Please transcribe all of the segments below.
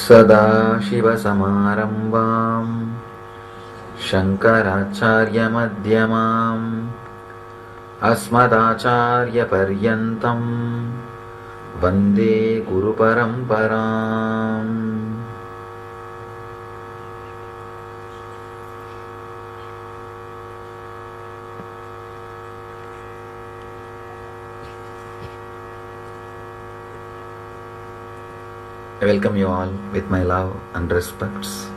सदाशिवसमारम्भां शङ्कराचार्यमध्यमाम् अस्मदाचार्यपर्यन्तं वन्दे गुरुपरम्पराम्. I welcome you all with my love and respects.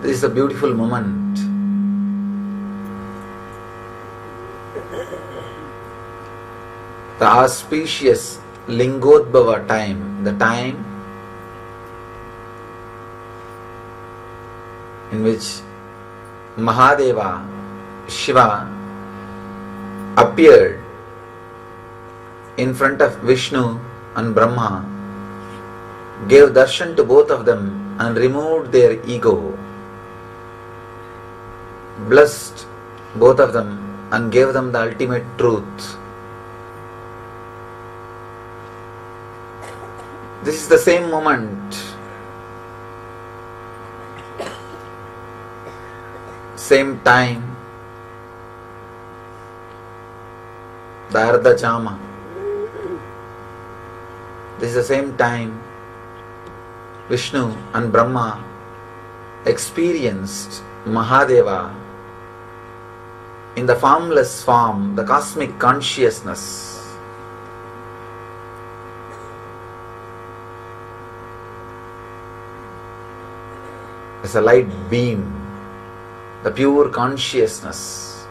This is a beautiful moment. The auspicious Lingodbhava time, the time in which Mahadeva, Shiva, appeared in front of Vishnu and Brahma, gave darshan to both of them and removed their ego, blessed both of them and gave them the ultimate truth. This is the same moment, same time, the Ardha Jama. This is the same time Vishnu and Brahma experienced Mahadeva in the formless form, the cosmic consciousness. As a light beam, the pure consciousness.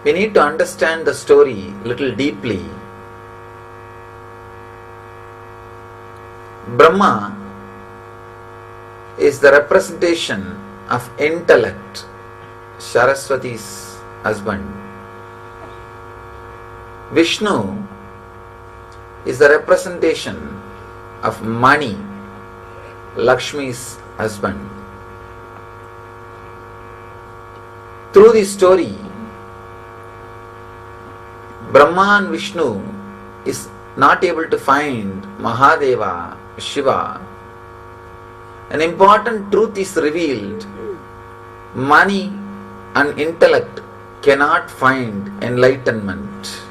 We need to understand the story little deeply. Brahma is the representation of intellect, Saraswati's husband. Vishnu is the representation of money, Lakshmi's husband. Through this story, Brahma and Vishnu is not able to find Mahadeva, Shiva. An important truth is revealed. Money and intellect cannot find enlightenment.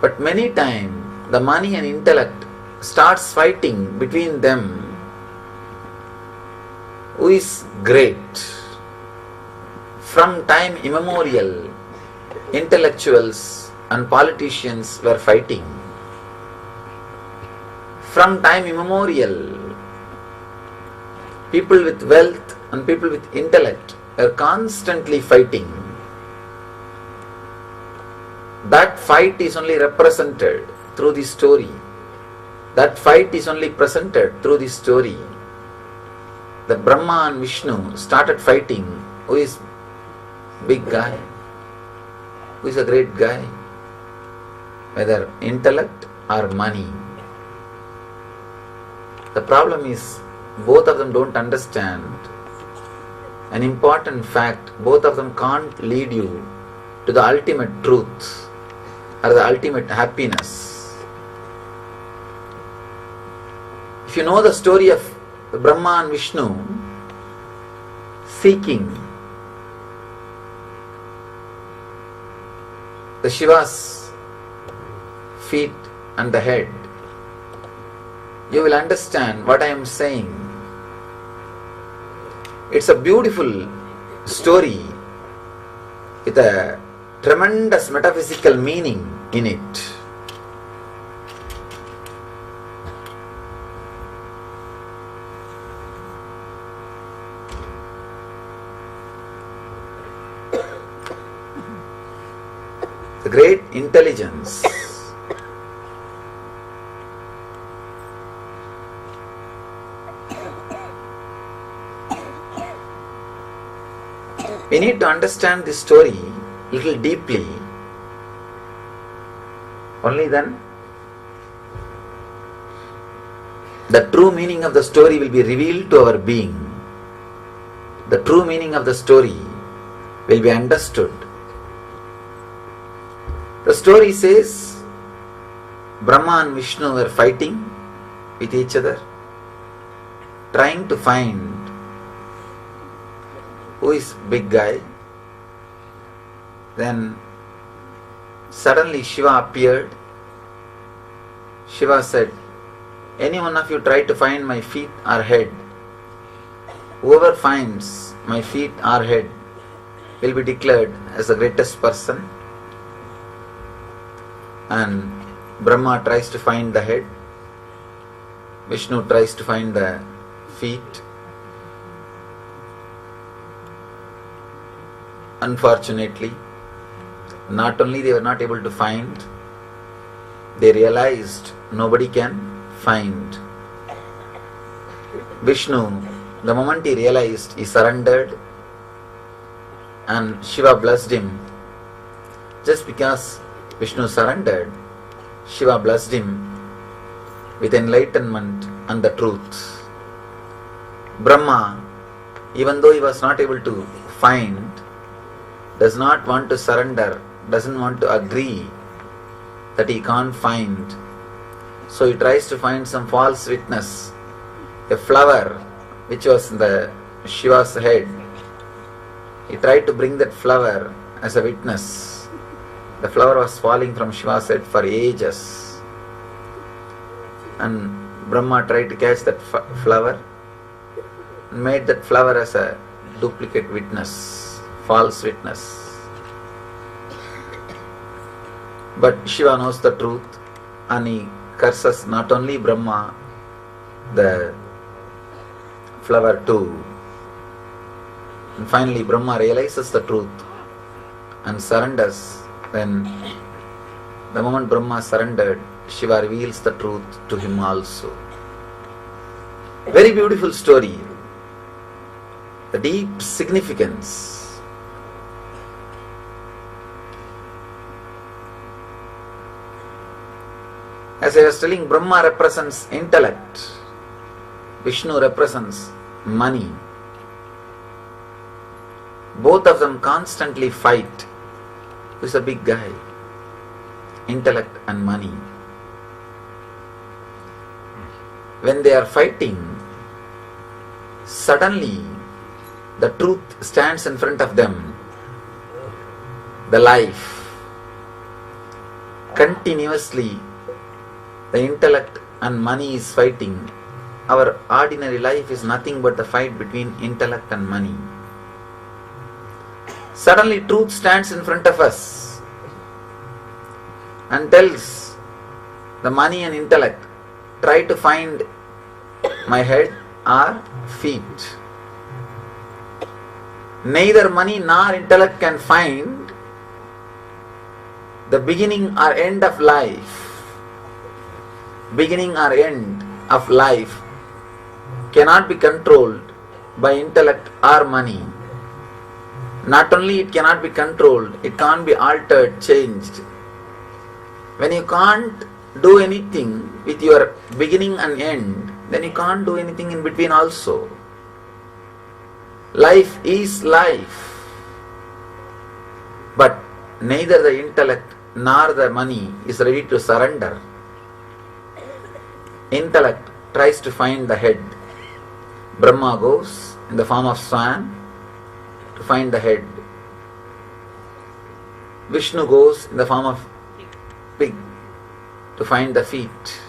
But many times the money and intellect starts fighting between them. Who is great? From time immemorial, intellectuals and politicians were fighting. From time immemorial, people with wealth and people with intellect were constantly fighting. That fight is only represented through this story. That fight is only presented through this story. The Brahma and Vishnu started fighting. Who is big guy? Who is a great guy? Whether intellect or money. The problem is both of them don't understand an important fact. Both of them can't lead you to the ultimate truth or the ultimate happiness. If you know the story of Brahma and Vishnu seeking the Shiva's feet and the head, you will understand what I am saying. It's a beautiful story with a tremendous metaphysical meaning in it. The great intelligence we need to understand this story little deeply. Only then the true meaning of the story will be revealed to our being. The true meaning of the story will be understood. The story says Brahma and Vishnu were fighting with each other, trying to find who is big guy. Then suddenly Shiva appeared. Shiva said, any one of you try to find my feet or head. Whoever finds my feet or head will be declared as the greatest person. And Brahma tries to find the head. Vishnu tries to find the feet. Unfortunately, not only they were not able to find, they realized nobody can find. Vishnu, the moment he realized, he surrendered, and Shiva blessed him. Just because Vishnu surrendered, Shiva blessed him with enlightenment and the truth. Brahma, even though he was not able to find, does not want to surrender, doesn't want to agree that he can't find. So he tries to find some false witness, a flower which was in the Shiva's head. He tried to bring that flower as a witness. The flower was falling from Shiva's head for ages. And Brahma tried to catch that flower and made that flower as a duplicate witness, false witness. But Shiva knows the truth and he curses not only Brahma, the flower too. And finally Brahma realizes the truth and surrenders. Then the moment Brahma surrendered, Shiva reveals the truth to him also. Very beautiful story. The deep significance. As I was telling, Brahma represents intellect, Vishnu represents money. Both of them constantly fight. Who's a big guy? Intellect and money. When they are fighting, suddenly the truth stands in front of them. The life. Continuously the intellect and money is fighting. Our ordinary life is nothing but the fight between intellect and money. Suddenly truth stands in front of us and tells the money and intellect, try to find my head or feet. Neither money nor intellect can find the beginning or end of life. Beginning or end of life cannot be controlled by intellect or money. Not only it cannot be controlled, it can't be altered, changed. When you can't do anything with your beginning and end, then you can't do anything in between also. Life is life. But neither the intellect nor the money is ready to surrender. Intellect tries to find the head. Brahma goes in the form of swan to find the head. Vishnu goes in the form of pig to find the feet.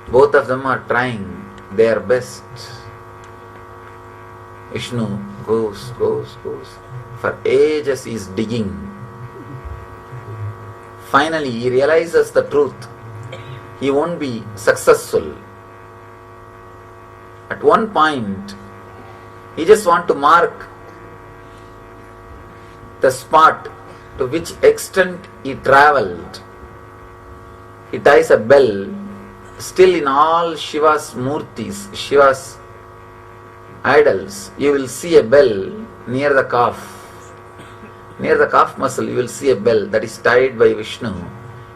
Both of them are trying their best. Vishnu goes. For ages he is digging. Finally he realizes the truth. He won't be successful. At one point, he just wants to mark the spot to which extent he travelled. He ties a bell. Still in all Shiva's murtis, Shiva's idols, you will see a bell near the calf. Near the calf muscle, you will see a bell that is tied by Vishnu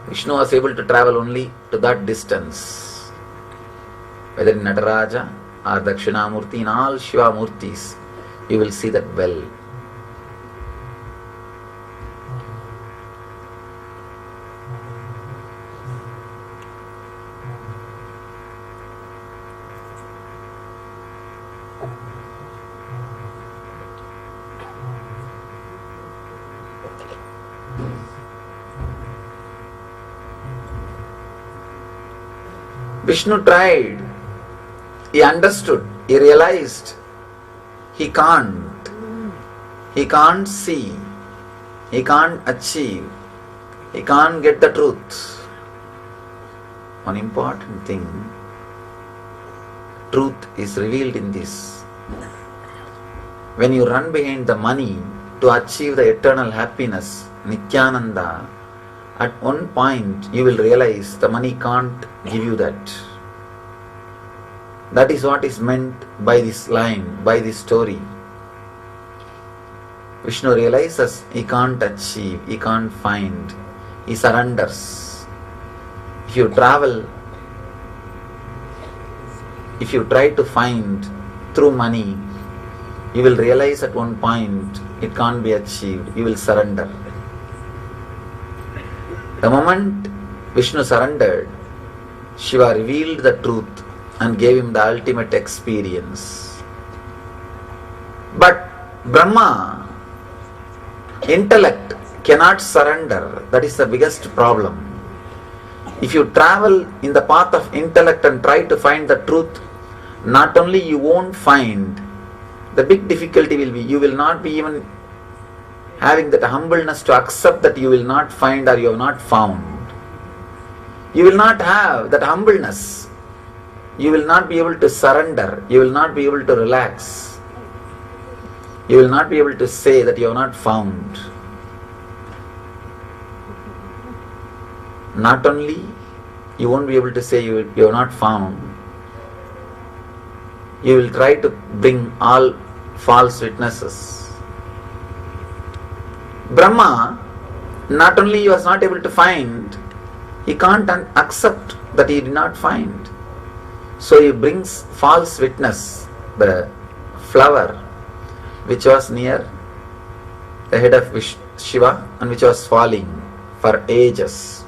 Vishnu was able to travel only to that distance. Whether in Nataraja or Dakshinamurti, in all Shiva Murtis, you will see that well. Vishnu tried, he understood, he realized he can't see, he can't achieve, he can't get the truth. One important thing, truth is revealed in this. When you run behind the money to achieve the eternal happiness, Nityananda, at one point you will realize the money can't give you that. That is what is meant by this line, by this story. Vishnu realizes he can't achieve, he can't find, he surrenders. If you travel, if you try to find through money, you will realize at one point it can't be achieved, you will surrender. The moment Vishnu surrendered, Shiva revealed the truth and gave him the ultimate experience. But Brahma, intellect, cannot surrender. That is the biggest problem. If you travel in the path of intellect and try to find the truth, not only you won't find, the big difficulty will be you will not be even having that humbleness to accept that you will not find or you have not found. You will not have that humbleness. You will not be able to surrender. You will not be able to relax. You will not be able to say that you have not found. Not only you won't be able to say you have not found, you will try to bring all false witnesses. Brahma, not only he was not able to find, he can't accept that he did not find. So he brings false witness, the flower which was near the head of Shiva and which was falling for ages.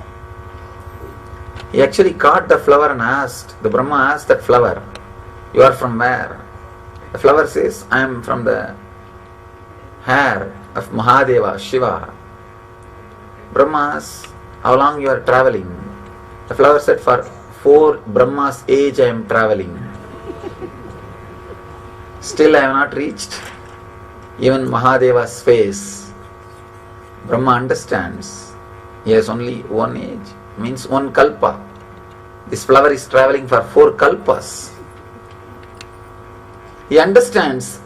He actually caught the flower and asked, the Brahma asked that flower, "You are from where?" The flower says, "I am from the hair of Mahadeva, Shiva." Brahma asks, "How long you are traveling?" The flower said, "For 4 Brahma's age I am traveling. Still I have not reached even Mahadeva's face." Brahma understands he has only one age, means one kalpa. This flower is traveling for 4 kalpas. He understands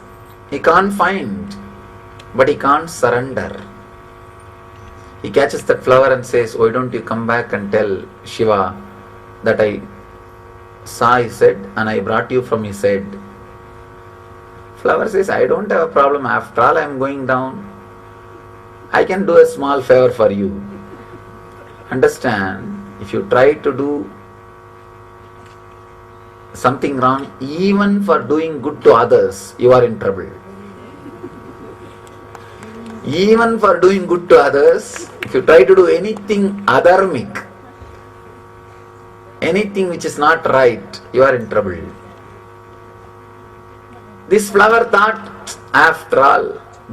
he can't find, but he can't surrender. He catches that flower and says, "Why don't you come back and tell Shiva that I saw his head and I brought you from his head?" Flower says, "I don't have a problem. After all, I am going down. I can do a small favor for you." Understand, if you try to do something wrong, even for doing good to others, you are in trouble. Even for doing good to others, if you try to do anything adharmic, anything which is not right, you are in trouble. This flower thought, after all,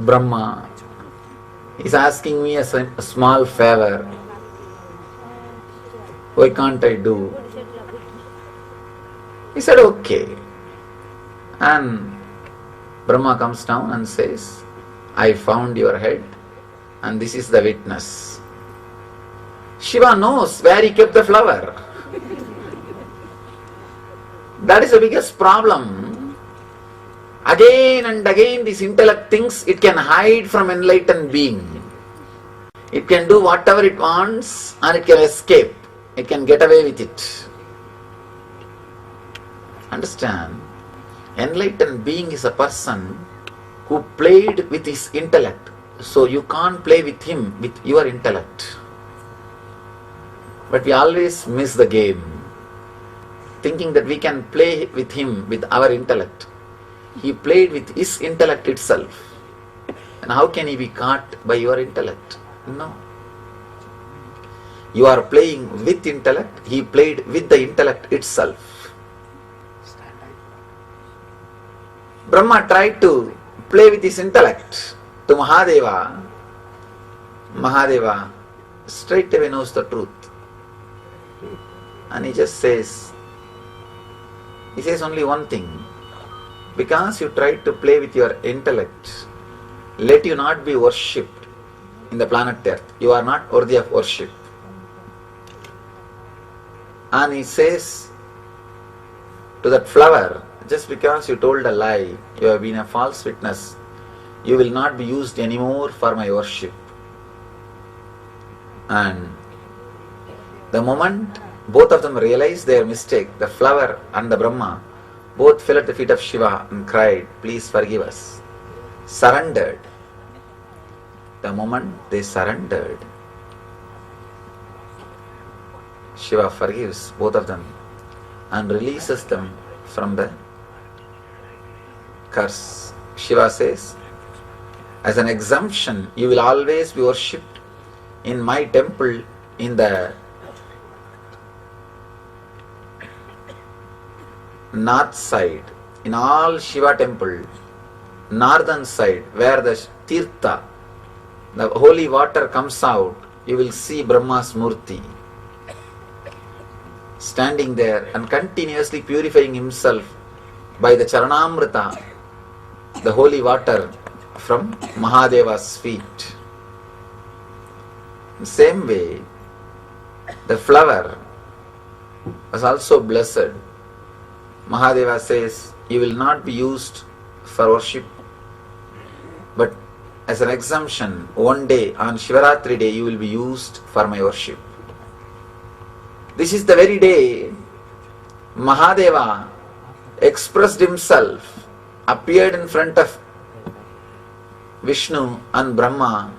Brahma is asking me a small favor. Why can't I do? He said, "Okay." And Brahma comes down and says, "I found your head and this is the witness." Shiva knows where he kept the flower. That is the biggest problem. Again and again this intellect thinks it can hide from enlightened being. It can do whatever it wants and it can escape. It can get away with it. Understand? Enlightened being is a person who played with his intellect. So you can't play with him with your intellect. But we always miss the game, thinking that we can play with him with our intellect. He played with his intellect itself. And how can he be caught by your intellect? No. You are playing with intellect, he played with the intellect itself. Brahma tried to play with his intellect to Mahadeva. Mahadeva straight away knows the truth. And he just says only one thing. Because you tried to play with your intellect, let you not be worshipped in the planet Earth. You are not worthy of worship. And he says to that flower, just because you told a lie, you have been a false witness, you will not be used anymore for my worship. And the moment both of them realized their mistake, the flower and the Brahma, both fell at the feet of Shiva and cried, please forgive us. Surrendered. The moment they surrendered, Shiva forgives both of them and releases them from the curse. Shiva says, as an exemption, you will always be worshipped in my temple in the north side. In all Shiva temple, northern side, where the Tirtha, the holy water comes out, you will see Brahma's Murti standing there and continuously purifying himself by the Charanamrita, the holy water from Mahadeva's feet. In the same way, the flower was also blessed. Mahadeva says, you will not be used for worship, but as an exemption, one day on Shivaratri day you will be used for my worship. This is the very day Mahadeva expressed himself, appeared in front of Vishnu and Brahma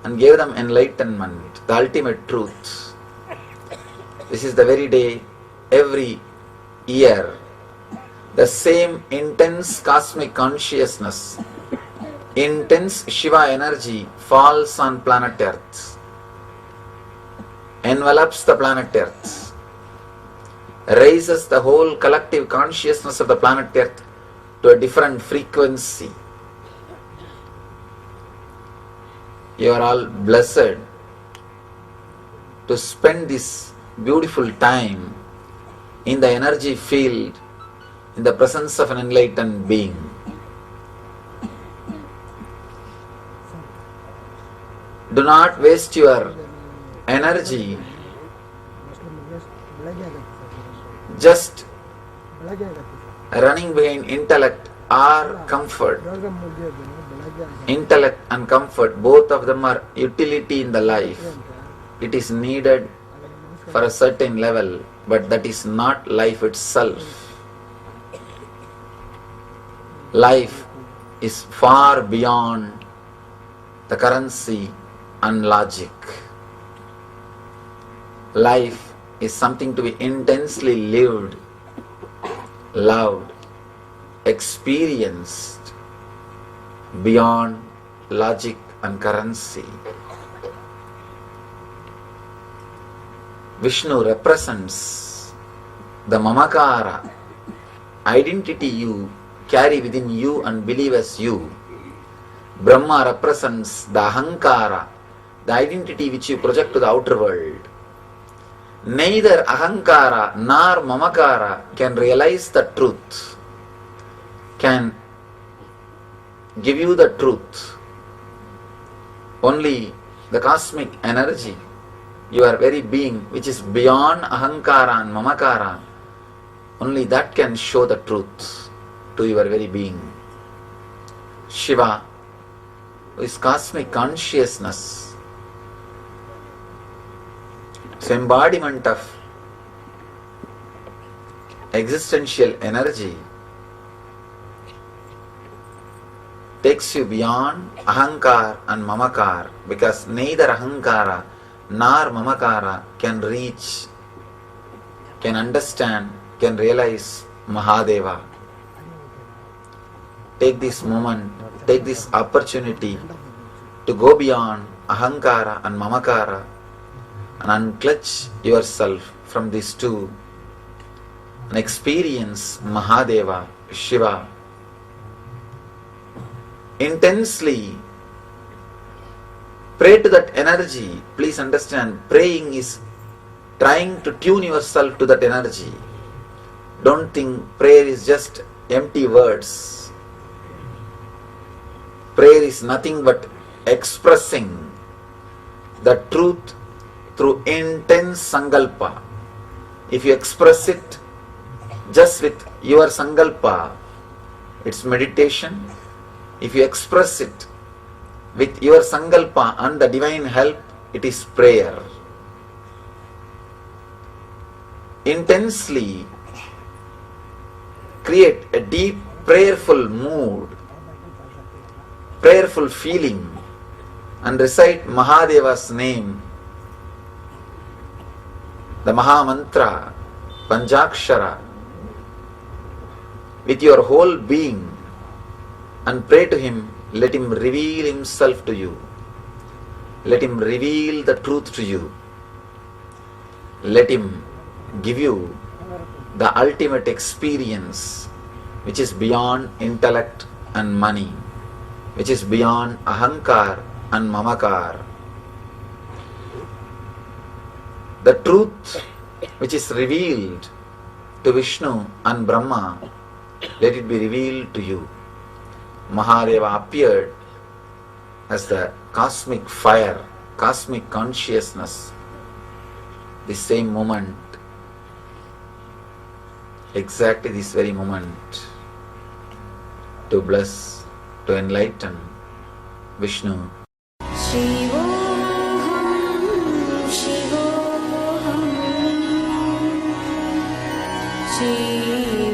and gave them enlightenment, the ultimate truth. This is the very day every year the same intense cosmic consciousness, intense Shiva energy falls on planet Earth, envelops the planet Earth, raises the whole collective consciousness of the planet Earth to a different frequency. You are all blessed to spend this beautiful time in the energy field, in the presence of an enlightened being. Do not waste your energy just running behind intellect or comfort. Intellect and comfort, both of them are utility in the life. It is needed for a certain level, but that is not life itself. Life is far beyond the currency and logic. Life is something to be intensely lived, loved, experienced beyond logic and currency. Vishnu represents the Mamakara, identity you carry within you and believe as you. Brahma represents the Ahankara, the identity which you project to the outer world. Neither Ahankara nor Mamakara can realize the truth, can give you the truth. Only the cosmic energy, your very being, which is beyond Ahankara and Mamakara, only that can show the truth to your very being. Shiva, who is cosmic consciousness, is embodiment of existential energy, takes you beyond Ahankar and Mamakar, because neither Ahankara nor Mamakara can reach, can understand, can realize Mahadeva. Take this moment, take this opportunity to go beyond Ahankara and Mamakara and unclutch yourself from these two and experience Mahadeva, Shiva. Intensely pray to that energy. Please understand, praying is trying to tune yourself to that energy. Don't think prayer is just empty words. Prayer is nothing but expressing the truth through intense sankalpa. If you express it just with your sankalpa, it's meditation. If you express it with your sankalpa and the divine help, it is prayer. Intensely create a deep prayerful mood, prayerful feeling, and recite Mahadeva's name, the Maha Mantra, Panchakshara, with your whole being, and pray to him. Let him reveal himself to you. Let him reveal the truth to you. Let him give you the ultimate experience, which is beyond intellect and money, which is beyond Ahankar and Mamakar. The truth which is revealed to Vishnu and Brahma, let it be revealed to you. Mahadeva appeared as the cosmic fire, cosmic consciousness. The same moment, exactly this very moment, to bless, to enlighten Vishnu. Shivoham, Shivoham, Shivoham.